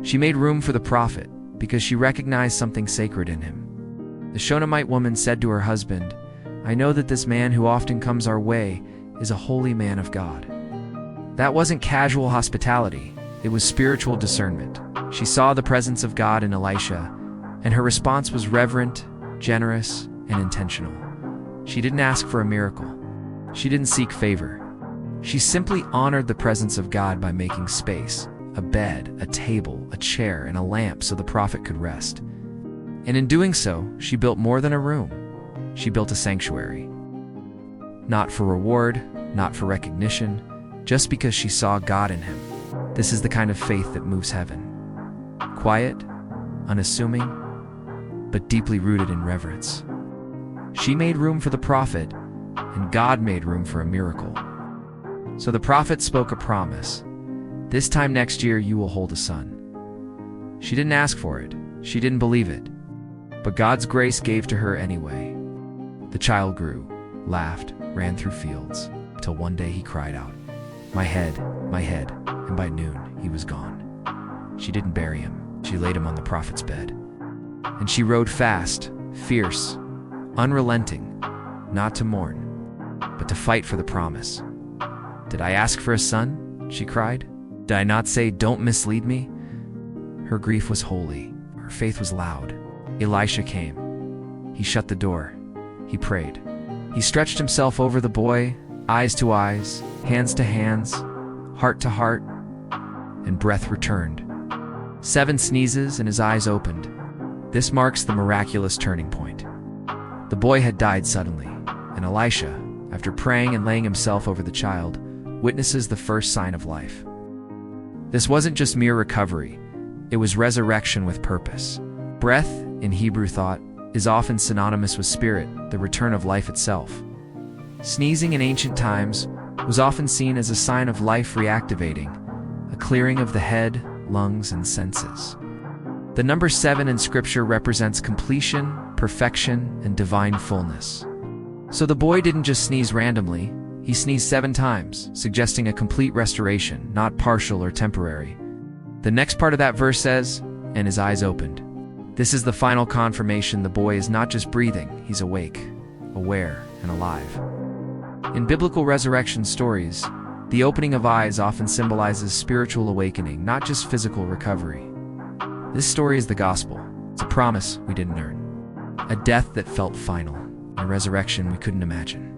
She made room for the prophet because she recognized something sacred in him. The Shunammite woman said to her husband, "I know that this man who often comes our way is a holy man of God." That wasn't casual hospitality, it was spiritual discernment. She saw the presence of God in Elisha, and her response was reverent, generous, and intentional. She didn't ask for a miracle. She didn't seek favor. She simply honored the presence of God by making space, a bed, a table, a chair, and a lamp so the prophet could rest. And in doing so, she built more than a room. She built a sanctuary. Not for reward, not for recognition, just because she saw God in him. This is the kind of faith that moves heaven. Quiet, unassuming, but deeply rooted in reverence. She made room for the prophet, and God made room for a miracle. So the prophet spoke a promise. "This time next year you will hold a son." She didn't ask for it. She didn't believe it. But God's grace gave to her anyway. The child grew, laughed, ran through fields, till one day he cried out, my head, and by noon he was gone. She didn't bury him. She laid him on the prophet's bed. And she rode fast, fierce, unrelenting, not to mourn, but to fight for the promise. "Did I ask for a son?" she cried. "Did I not say, 'Don't mislead me'?" Her grief was holy. Her faith was loud. Elisha came. He shut the door. He prayed. He stretched himself over the boy, eyes to eyes, hands to hands, heart to heart, and breath returned. 7 sneezes and his eyes opened. This marks the miraculous turning point. The boy had died suddenly, and Elisha, after praying and laying himself over the child, witnesses the first sign of life. This wasn't just mere recovery, it was resurrection with purpose. Breath, in Hebrew thought, is often synonymous with spirit, the return of life itself. Sneezing in ancient times was often seen as a sign of life reactivating, a clearing of the head, lungs, and senses. The number 7 in Scripture represents completion, perfection, and divine fullness. So the boy didn't just sneeze randomly, he sneezed 7 times, suggesting a complete restoration, not partial or temporary. The next part of that verse says, "And his eyes opened." This is the final confirmation the boy is not just breathing, he's awake, aware, and alive. In biblical resurrection stories, the opening of eyes often symbolizes spiritual awakening, not just physical recovery. This story is the gospel. It's a promise we didn't earn, a death that felt final, a resurrection we couldn't imagine.